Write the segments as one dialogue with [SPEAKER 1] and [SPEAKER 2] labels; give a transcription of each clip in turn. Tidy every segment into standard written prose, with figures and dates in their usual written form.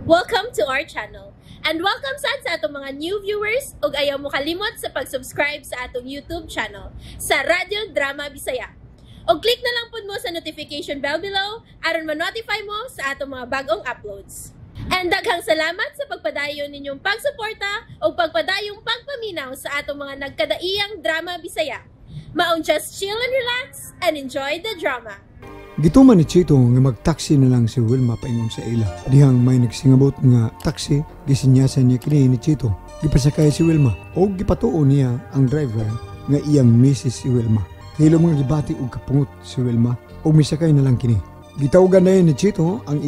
[SPEAKER 1] Welcome to our channel. And welcome sa atong mga new viewers ug ayaw mo kalimot sa pag-subscribe sa atong YouTube channel sa Radyo Drama Bisaya. O click na lang pud mo sa notification bell below aron ma-notify mo sa atong mga bagong uploads. And daghang salamat sa pagpadayon ninyong pagsuporta o pagpadayong pagpaminaw sa atong mga nagkadaiyang Drama Bisaya. Maong just chill and relax and enjoy the drama.
[SPEAKER 2] Gituman ni Chito nga mag-taxi na lang si Wilma paingon sa ila. Dihang may nagsingabot nga taxi, gisinyasan niya kini ni Chito. Gipasakay si Wilma o gipatuon niya ang driver nga iyang Mrs. si Wilma. Hilo mga gibati og kapungot si Wilma o misakay na lang kini. Gitawgan na ni Chito ang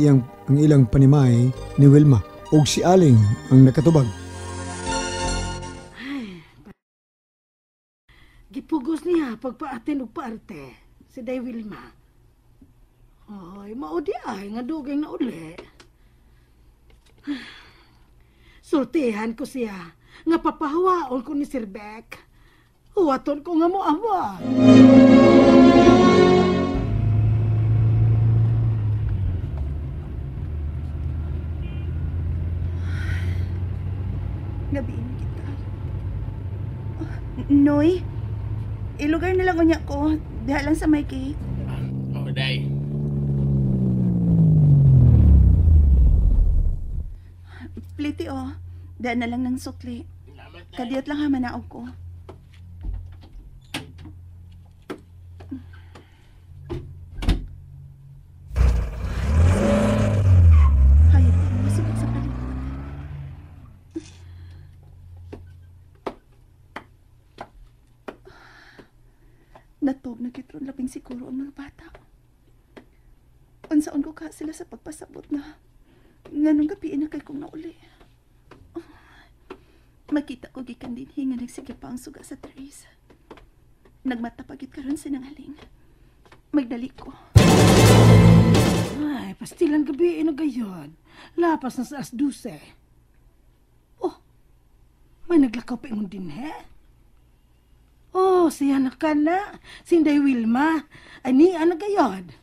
[SPEAKER 2] ilang panimay ni Wilma og si Aling ang nakatubag.
[SPEAKER 3] Gipugos niya pagpaatin og paarte si Day Wilma. Ay, maudi ay, nga dugay na uli. Sultihan ko siya, nga papahawaon ko ni Sir Beck. Huwaton ko nga mo awa.
[SPEAKER 4] Gabiin kita. Noy, ilugar na lang ko niya ko. Diha lang sa may cake.
[SPEAKER 5] Day.
[SPEAKER 4] Pliti daan na lang ng sukli. Kadiyot lang ha manaog ko. Hayop ko masugat sa palikod. Natog na kitron labing siguro ang mga bata. Unsaon ko ka sila sa pagpasabot na nganong gapiin na kay kong nauli. Makita ko gikan din nga nagsige pa ang suga sa Teresa. Nagmatapagit karon sinangaling. Magdali ko.
[SPEAKER 3] Ay, pastilan gabi na gayon. Lapas na sa as-12. Oh, may naglakaw pa ingon din, he? Oh, siya na ka na. Sinday Wilma. Ay, niya na gayon.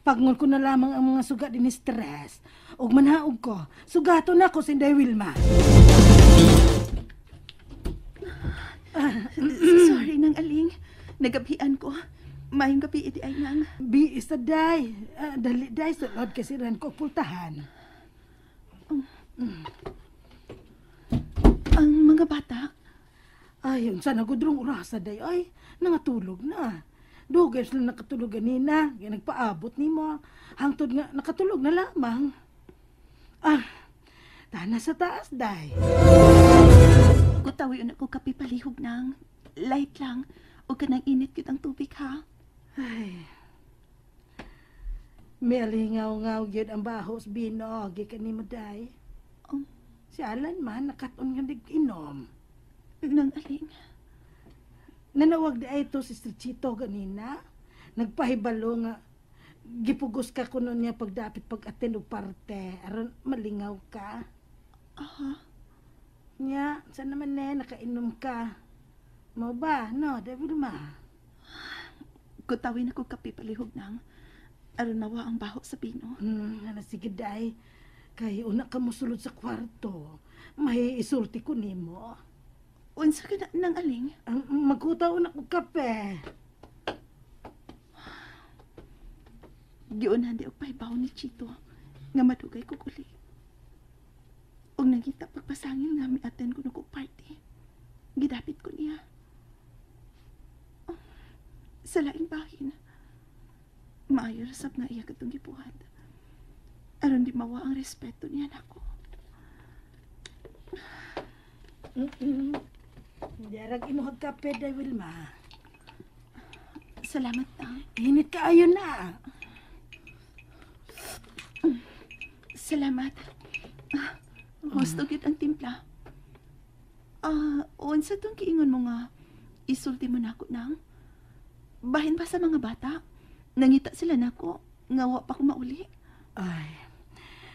[SPEAKER 3] Pagngon ko na lamang ang mga suga din ni stress. Og manhaog ko, sugato na ko Sinday Wilma.
[SPEAKER 4] Sorry nang aling. Nagabian ko. Mayong gabi iti ay nang.
[SPEAKER 3] Bi isa day. Dali day sulod kasi ran ko pultahan.
[SPEAKER 4] Ang mga bata.
[SPEAKER 3] Ayun, sana gudrong urasa day. Ay, nangatulog na. Dugay sila nakatulog ganina. Kaya nagpaabot ni mo. Hangtod nga, nakatulog na lamang. Tana sa taas, day.
[SPEAKER 4] Kutawi na ko kapi palihog nang. Light lang. O kanang init yun ang tubig, ha?
[SPEAKER 3] Ay. May alingaw-ngaw yun ang bahos binog. Ikan ni mo, day. Si Alan man, nakaton nga nag-inom.
[SPEAKER 4] Nang aling.
[SPEAKER 3] Nanawag di ay ito si Strichito ganina. Nagpahibalo nga. Gipugos ka kuno niya pagdapit pag-attend o parte. Aron malingaw ka. Nya, saan naman nakainom ka? Mo ba? No, Devil ma.
[SPEAKER 4] Kutawin ako kapi palihog nang. Aron nawa ang baho sa pino.
[SPEAKER 3] Sige day. Kay una ka mo sulod sa kwarto. May isulti ko nimo.
[SPEAKER 4] Unsa ka na nang aling?
[SPEAKER 3] Magkutaw na ko kape.
[SPEAKER 4] Giunan di og pahibaw ni Chito nga madugay ko uli. Og nagita pagpasangil nga mi-attend ko na ko party. Gidapit ko niya. Sa laing bahin. Maayo rasab nga iya katong gibuhat. Aron di mawa ang respeto niya nako.
[SPEAKER 3] Jarag imuhag kape, day Wilma.
[SPEAKER 4] Salamat na.
[SPEAKER 3] Init ka ayon na.
[SPEAKER 4] Salamat. Gusto gid ang timpla. Unsa tong kiingon mo nga isulti mo nako nang? Bahin pa sa mga bata. Nangita sila nako nga wa pa ko mauli.
[SPEAKER 3] Ay,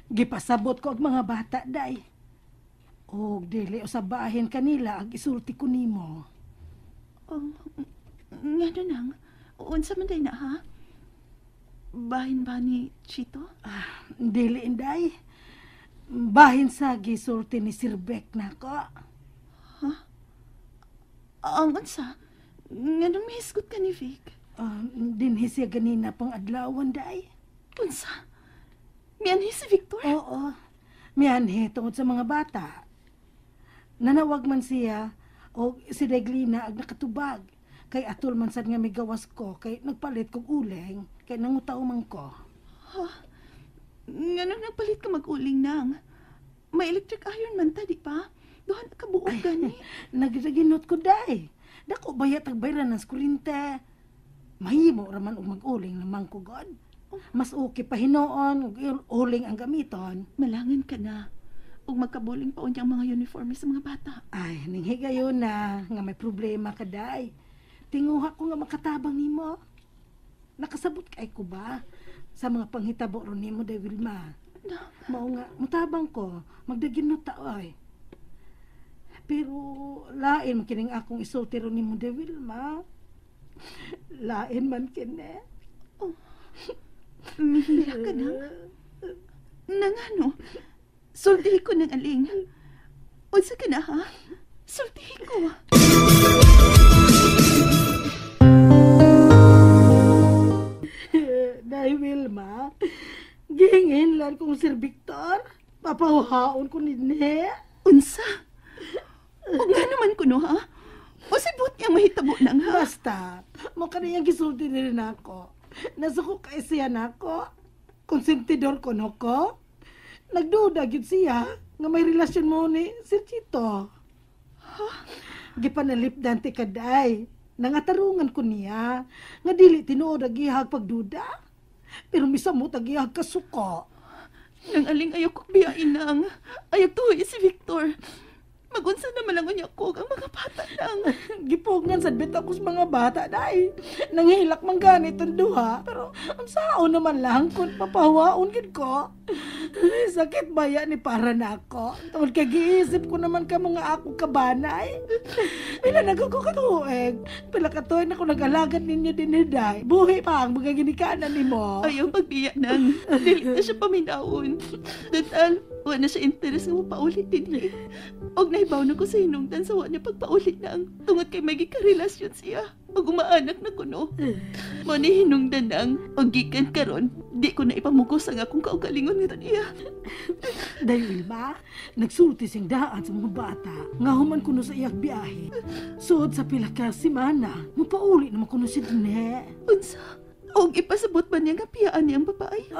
[SPEAKER 3] gipasabot ko ang mga bata, day. Og dili usabahin kanila ag isulti ko nimo.
[SPEAKER 4] Nga nang. Unsa man day na ha? Bahin ba ni Chito?
[SPEAKER 3] Dili, inday. Bahin sa gisulti ni Sir Beck na ko.
[SPEAKER 4] Ang unsa? Nganong mihisgot ka ni Vic?
[SPEAKER 3] Dinhi siya ganina pang adlawan day.
[SPEAKER 4] Unsa? Mianhi si Victor?
[SPEAKER 3] Oo. Miyanhi tungod sa mga bata. Nanawag man siya o si Reglina ag nakatubag. Kay atol man sad nga may gawas ko kay nagpalit kog uleng kay nangutaw man ko.
[SPEAKER 4] Nganong nagpalit ka mag-uling nang? May electric iron man ta, di pa? Doon ka buog gani.
[SPEAKER 3] Nagdaginot ko day. Dako bayat ag bayran ng skulinte. Mahimo raman og mag-uling naman ko god. Mas okay pa hinoon ug uling ang gamiton.
[SPEAKER 4] Malangan ka na. Ug magkabuling pa unyang mga uniforme sa mga bata.
[SPEAKER 3] Ay, ninghigayon na nga may problema ka day. Tinguha ko nga makatabang nimo. Nakasabot kay ko ba sa mga panghitabo ron nimo day Wilma? Mao nga mutabang ko magdaginot ta oy. Pero lain man kining akong isulti ron nimo day Wilma. Lain man kini.
[SPEAKER 4] Mihiya ka na. Nangano? Sultihi ko ng aling. Unsa ka na ha? Sultihi ko.
[SPEAKER 3] Day Wilma, gihingin lang kong Sir Victor. Papahuhaon ko ninhe.
[SPEAKER 4] Unsa? O nga naman ko no ha? O sibot niyang mahitabo nang ha?
[SPEAKER 3] Basta, mo kaniyang gisulti rin ako. Nasuko kay siya nako. Konsentidor ko no ko. Nagduda gyud siya nga may relasyon mo ni Sir Chito. Gipanalipdan ti kaday. Nangatarungan ko niya nga dili tinuod ang gihag pagduda. Pero misamot ang gihag kasuko.
[SPEAKER 4] Nang aling ayaw ko biyain nang. Ayaw tuhoy si Victor. Magunsa naman lang niya ko ang mga bata lang.
[SPEAKER 3] Gipugnan sa ako sa mga bata, day. Nanghilak man ganit ang duha. Pero ang sao naman lang kung papahawaon gid ko. Sakit ba yan ni para na ako? Tawad kag-iisip ko naman ka mga ako kabanay. Pila nagko katuig. Pila katuig na ko nag-alagan ninyo din day. Buhi pa ang mga ginikanan ni mo.
[SPEAKER 4] Ayaw magbiya nang. Dili na siya paminaon. Total, wala siya interes nga mo paulit din eh. Og naibaw na ko sa hinungdan sa wala niya pagpaulit na ang tungod kay may gikarelasyon siya. Og umaanak na ko no. Mo ni hinungdan nang og gikan karon di ko na ipamugos ang akong kaugalingon nga niya.
[SPEAKER 3] Dahil ba, nagsulti sing daan sa mga bata. Nga human kuno sa iyag biyahe. Suod sa pila ka simana, mapauli naman kuno si Dine.
[SPEAKER 4] Unsa? Og ipasabot ba niya nga piyaan niyang babae?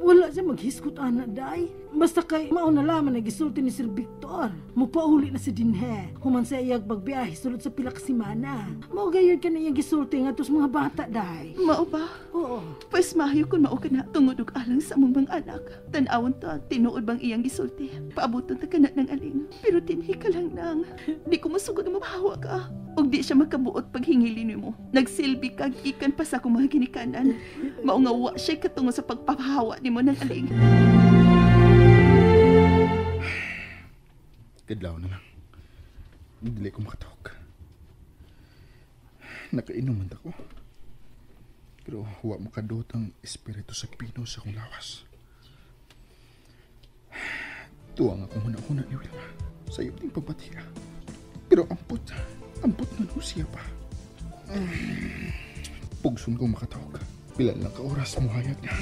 [SPEAKER 3] Wala siya maghiskot ana day. Basta kay mao na lamang nagisulti ni Sir Victor. Mupauli na si Dinhe. Human sa iyag bagbiyahe sulod sa pila ka semana. Mao gayud ka na iyang gisulti ngadto sa mga bata day.
[SPEAKER 4] Mao ba?
[SPEAKER 3] Oo.
[SPEAKER 4] Pues mahayo kun mao kana tungod og alang sa among mga anak. Tan-awon ta tinuod bang iyang gisulti. Paabuton ta kana ng aling. Pero tinhi ka lang nang. Di ko masugod na mabahawa ka. Og di siya makabuot paghingili nimo. Nagsilbi kag ikan pa sa akong mga ginikanan. Mao nga wa siya katungo sa pagpapahawa nimo ng aling.
[SPEAKER 5] Kadlaw na lang. Dili ko makatawag. Nakainom man ako. Pero huwag mo kadot ang espiritu sa pino sa akong lawas. Tuwang ako muna-una ni Wilma sa iyo ding pagpatiya. Pero ampot man ho siya pa. Pugsun kong makatawag. Pilan lang ka oras mo hayag niya.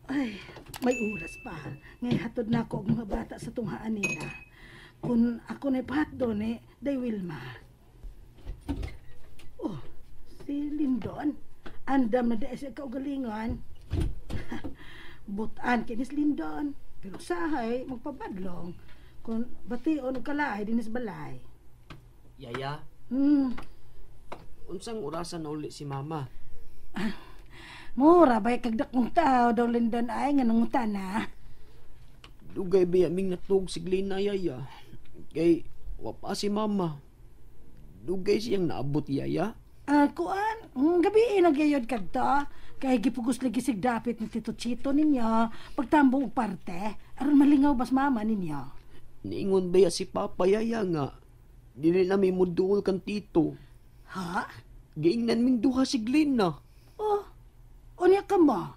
[SPEAKER 3] Ay, may oras pa. Ngay hatod na ako ang mga bata sa tunghaan nila. Kung ako na ipahat doon day Wilma. Oh, si Lindon. Andam na dahil sa kaugalingon. Butan kinis Lindon. Pero sahay, magpabadlong. Kung bation o kalaay, dinis balay.
[SPEAKER 6] Yaya, unsang orasan na uli si mama?
[SPEAKER 3] Mura ba'y kagdakong tao daw Lindon ay nga nangutan na.
[SPEAKER 6] Dugay ba yaming natug si Glina, yaya? Kay, wapa si mama. Dugay siyang naabot, yaya?
[SPEAKER 3] Kuan, gabi nagyayod kag to. Kay gipugos lagi sig dapit ni Tito Chito ninyo. Pagtambong parte, aron malingaw bas mama ninyo.
[SPEAKER 6] Niingon ba ya si Papa, yaya nga? Dili na may muduol kang tito.
[SPEAKER 3] Ha?
[SPEAKER 6] Giingnan ming duha si Glina.
[SPEAKER 3] Oh, unya ka mo.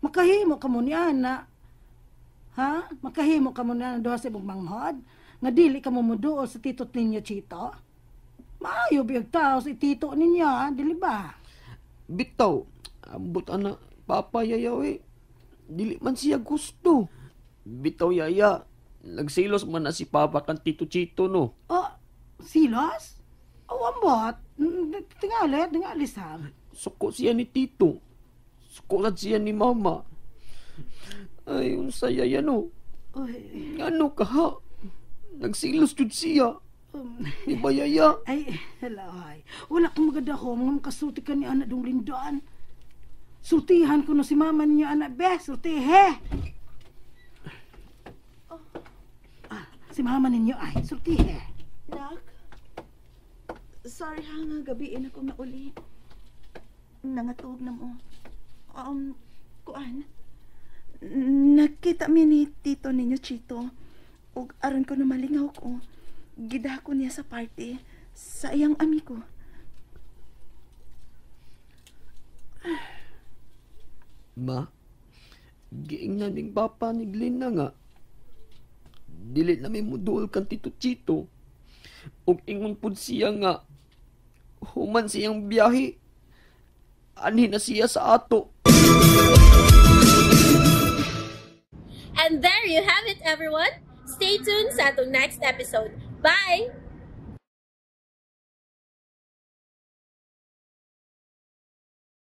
[SPEAKER 3] Makahimo ka mo niya na. Ha? Makahimo ka mo na doha sa ibang manghod? Nga dili ka mo muduol sa tito ninyo, Chito? Maayo biyag tao sa tito ninyo, dili ba?
[SPEAKER 6] Bitaw, ambot ana, Papa Yayaw eh. Dili man siya gusto. Bitaw Yaya, nagsilos man na si Papa kan Tito Chito no.
[SPEAKER 3] Oh, silos? O ambot? Tingali sab.
[SPEAKER 6] Suko siya ni Tito. Suko sad siya ni Mama. Ay, unsa Yaya no.
[SPEAKER 3] Uy,
[SPEAKER 6] Ano ka ha? Nagsilos jud siya. Di ba Yaya?
[SPEAKER 3] ay, hello, ay. Wala kong maganda ko, mga makasulti ka ni anak dong lindaan. Sultihan ko na si mama niya, anak, be, sultihe. Si mama ninyo ay, sultihe.
[SPEAKER 4] Nak, sorry ha nga gabiin ako na uli. Nangatog na mo. Kuan. Nakita mi ni tito ninyo Chito. Ug aron ko na malingaw ko. Gida ko niya sa party sa iyang amigo.
[SPEAKER 6] Ma, giingnan ning Papa ni Glina nga. Dili na may muduol kan Tito Chito. Ug ingon pud siya nga human siyang biyahe. Ani na siya sa ato.
[SPEAKER 1] And there you have it, everyone. Stay tuned sa atong next episode. Bye!